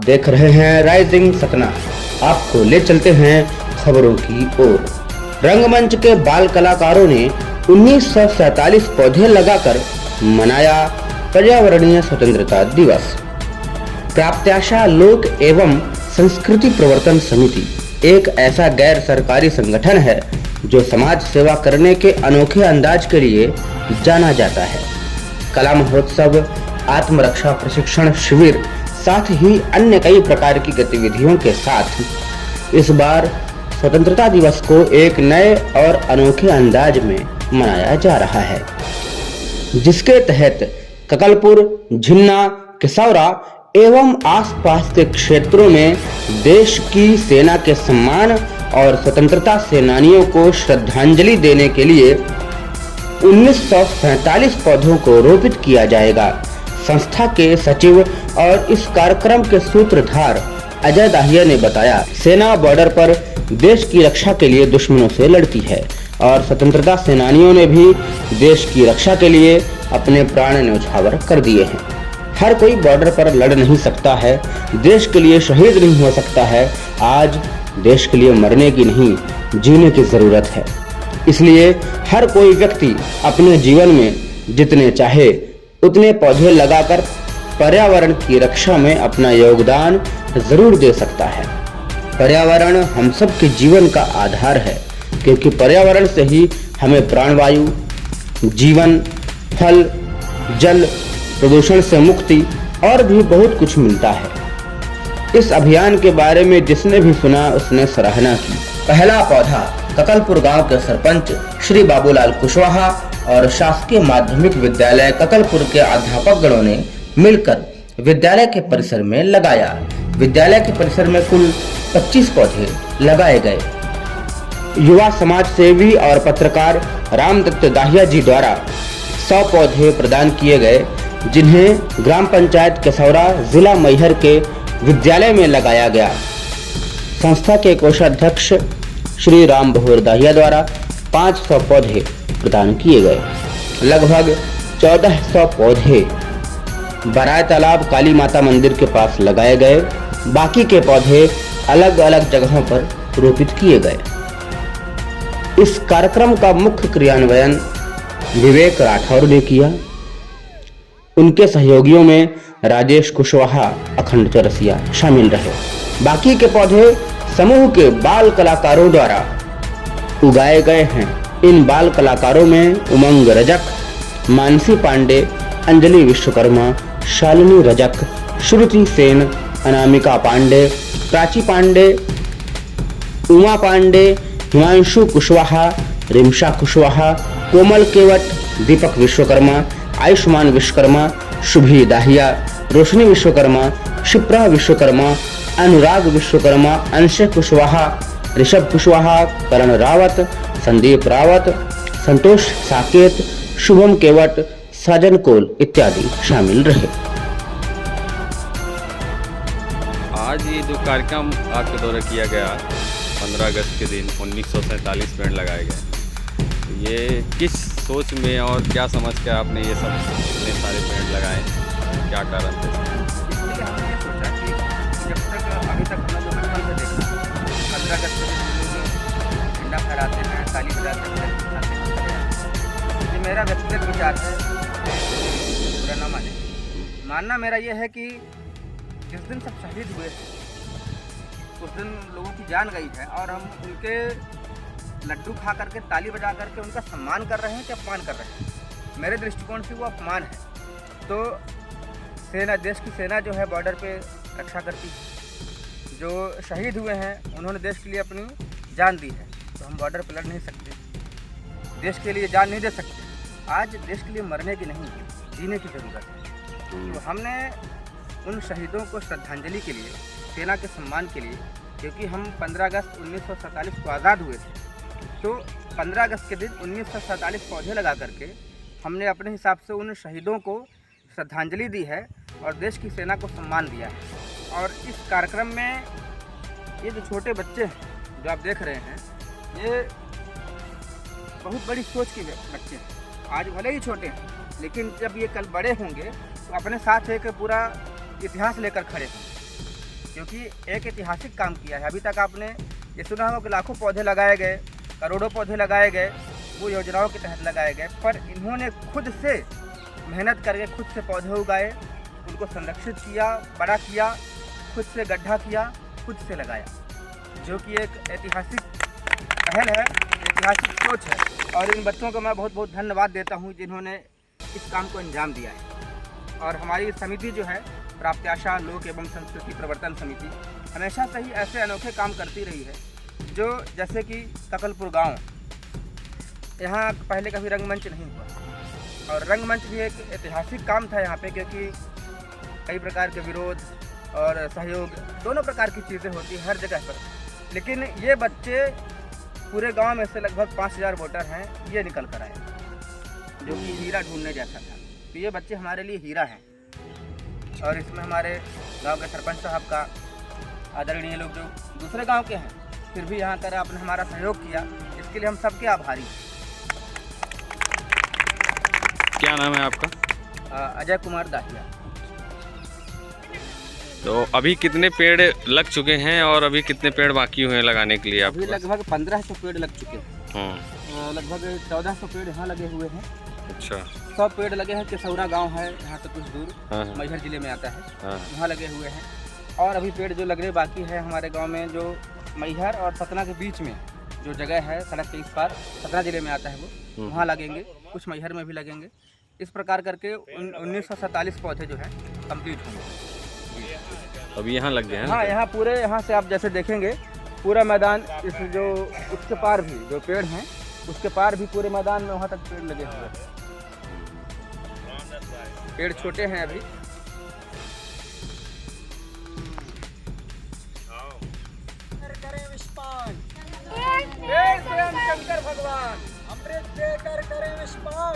देख रहे हैं राइजिंग सतना। आपको ले चलते हैं खबरों की ओर। रंगमंच के बाल कलाकारों ने 1947 पौधे लगाकर मनाया पर्यावरणीय स्वतंत्रता दिवस। प्राप्त्याशा लोक एवं संस्कृति प्रवर्तन समिति एक ऐसा गैर सरकारी संगठन है जो समाज सेवा करने के अनोखे अंदाज के लिए जाना जाता है। कला महोत्सव, आत्मरक्षा प्रशिक्षण शिविर, साथ ही अन्य कई प्रकार की गतिविधियों के साथ इस बार स्वतंत्रता दिवस को एक नए और अनोखे अंदाज में मनाया जा रहा है, जिसके तहत ककलपुर, झिन्ना, किसौरा एवं आसपास के क्षेत्रों में देश की सेना के सम्मान और स्वतंत्रता सेनानियों को श्रद्धांजलि देने के लिए 1947 पौधों को रोपित किया जाएगा। संस्था के सचिव और इस कार्यक्रम के सूत्रधार अजय दाहिया ने बताया, सेना बॉर्डर पर देश की रक्षा के लिए दुश्मनों से लड़ती है और स्वतंत्रता सेनानियों ने भी देश की रक्षा के लिए अपने प्राण न्यौछावर कर दिए हैं। हर कोई बॉर्डर पर लड़ नहीं सकता है, देश के लिए शहीद नहीं हो सकता है। आज देश के लिए मरने की नहीं, जीने की जरूरत है। इसलिए हर कोई व्यक्ति अपने जीवन में जितने चाहे उतने पौधे लगाकर पर्यावरण की रक्षा में अपना योगदान जरूर दे सकता है। पर्यावरण हम सब के जीवन का आधार है, क्योंकि पर्यावरण से ही हमें प्राणवायु, जीवन, फल, जल, प्रदूषण से मुक्ति और भी बहुत कुछ मिलता है। इस अभियान के बारे में जिसने भी सुना उसने सराहना की। पहला पौधा ककलपुर गांव के सरपंच श्री बाबूलाल कुशवाहा और शासकीय माध्यमिक विद्यालय ककलपुर के अध्यापक गणों ने मिलकर विद्यालय के परिसर में लगाया। विद्यालय के परिसर में कुल 25 पौधे लगाए गए। युवा समाज सेवी और पत्रकार रामदत्त दाहिया जी द्वारा 100 पौधे प्रदान किए गए, जिन्हें ग्राम पंचायत किसौरा, जिला मैहर के विद्यालय में लगाया गया। संस्था के कोषाध्यक्ष श्री राम बहोर दाहिया द्वारा 500 पौधे प्रदान किए गए। लगभग 1400 पौधे बराय तालाब काली माता मंदिर के पास लगाए गए। बाकी के पौधे अलग अलग जगहों पर रोपित किए गए। इस कार्यक्रम का मुख्य क्रियान्वयन विवेक राठौर ने किया। उनके सहयोगियों में राजेश कुशवाहा, अखंड चौरसिया शामिल रहे। बाकी के पौधे समूह के बाल कलाकारों द्वारा उगाए गए हैं। इन बाल कलाकारों में उमंग रजक, मानसी पांडे, अंजलि विश्वकर्मा, शालिनी रजक, श्रुति सेन, अनामिका पांडे, प्राची पांडे, उमा पांडे, हिमांशु कुशवाहा, रिमशा कुशवाहा, कोमल केवट, दीपक विश्वकर्मा, आयुष्मान विश्वकर्मा, शुभी दाहिया, रोशनी विश्वकर्मा, शिप्रा विश्वकर्मा, अनुराग विश्वकर्मा, अंशय कुशवाहा, ऋषभ कुशवाहा, करण रावत, संदीप रावत, संतोष साकेत, शुभम केवट, साजन कोल इत्यादि शामिल रहे। आज ये जो कार्यक्रम आपके द्वारा किया गया 15 अगस्त के दिन 1947 पेड़ लगाए गए, ये किस सोच में और क्या समझ के आपने ये सब इतने सारे पेड़ लगाए, क्या कारण थे? इसलिए हमने ये सोचा कि जब तक अभी तक हम लोग बचपन से देखा 15 अगस्त के दिन लोग झंडा फहराते हैं, ताली बजाते हैं। ये मेरा व्यक्तिगत विचार है, बुरा ना माने। मानना मेरा ये है कि जिस दिन सब शहीद हुए उस दिन लोगों की जान गई है और हम उनके लड्डू खा करके, ताली बजा करके उनका सम्मान कर रहे हैं कि अपमान कर रहे हैं। मेरे दृष्टिकोण से वो अपमान है। तो सेना, देश की सेना जो है बॉर्डर पे रक्षा करती है। जो शहीद हुए हैं उन्होंने देश के लिए अपनी जान दी है, तो हम बॉर्डर पर लड़ नहीं सकते, देश के लिए जान नहीं दे सकते। आज देश के लिए मरने की नहीं, जीने की ज़रूरत है। तो हमने उन शहीदों को श्रद्धांजलि के लिए, सेना के सम्मान के लिए, क्योंकि हम 15 अगस्त 1947 को आज़ाद हुए थे, तो 15 अगस्त के दिन 1947 पौधे लगा करके हमने अपने हिसाब से उन शहीदों को श्रद्धांजलि दी है और देश की सेना को सम्मान दिया है। और इस कार्यक्रम में ये जो छोटे बच्चे हैं जो आप देख रहे हैं, ये बहुत बड़ी सोच के बच्चे हैं। आज भले ही छोटे हैं, लेकिन जब ये कल बड़े होंगे तो अपने साथ एक पूरा इतिहास लेकर खड़े होंगे। क्योंकि एक ऐतिहासिक काम किया है। अभी तक आपने ये सुना होगा कि लाखों पौधे लगाए गए, करोड़ों पौधे लगाए गए, वो योजनाओं के तहत लगाए गए, पर इन्होंने खुद से मेहनत करके खुद से पौधे उगाए, उनको संरक्षित किया, बड़ा किया, खुद से गड्ढा किया, खुद से लगाया, जो कि एक ऐतिहासिक पहल है, ऐतिहासिक सोच है। और इन बच्चों को मैं बहुत बहुत धन्यवाद देता हूँ जिन्होंने इस काम को अंजाम दिया है। और हमारी समिति जो है प्राप्त्याशा लोक एवं संस्कृति प्रवर्तन समिति हमेशा से ही ऐसे अनोखे काम करती रही है, जो जैसे कि ककलपुर गांव, यहाँ पहले कभी रंगमंच नहीं हुआ, और रंगमंच भी एक ऐतिहासिक काम था यहाँ पे, क्योंकि कई प्रकार के विरोध और सहयोग दोनों प्रकार की चीज़ें होती हैं हर जगह पर। लेकिन ये बच्चे पूरे गांव में से लगभग 5000 वोटर हैं, ये निकल कर आए, जो कि हीरा ढूंढने जैसा था। तो ये बच्चे हमारे लिए हीरा हैं। और इसमें हमारे गांव के सरपंच साहब का, आदरणीय लोग जो दूसरे गांव के हैं, फिर भी यहाँ कर आपने हमारा सहयोग किया, इसके लिए हम सबके आभारी हैं। क्या नाम है आपका? अजय कुमार दाहिया। तो अभी कितने पेड़ लग चुके हैं और अभी कितने पेड़ बाकी हुए हैं लगाने के लिए आपके अभी पास? लगभग 1500 पेड़ लग चुके हैं। लगभग 1400 पेड़ यहाँ लगे हुए हैं। अच्छा। 100 पेड़ लगे हैं। केसौरा गांव है यहाँ से कुछ दूर, हाँ। मैहर जिले में आता है, हाँ। वहाँ लगे हुए हैं। और अभी पेड़ जो लगने बाकी है हमारे गांव में, जो मैहर और सतना के बीच में जो जगह है सड़क के इस पार, सतना जिले में आता है वो, वहाँ लगेंगे, कुछ मैहर में भी लगेंगे। इस प्रकार करके 1947 पौधे जो है कंप्लीट होंगे। अभी यहाँ लग गए हैं? हाँ, यहाँ पूरे, यहाँ से आप जैसे देखेंगे पूरा मैदान, इस जो उसके पार भी जो पेड़ हैं उसके पार भी पूरे मैदान में वहाँ तक पेड़ लगे हुए हैं। पेड़ छोटे हैं अभी। शंकर भगवान अमृत देकर करें विस्पान।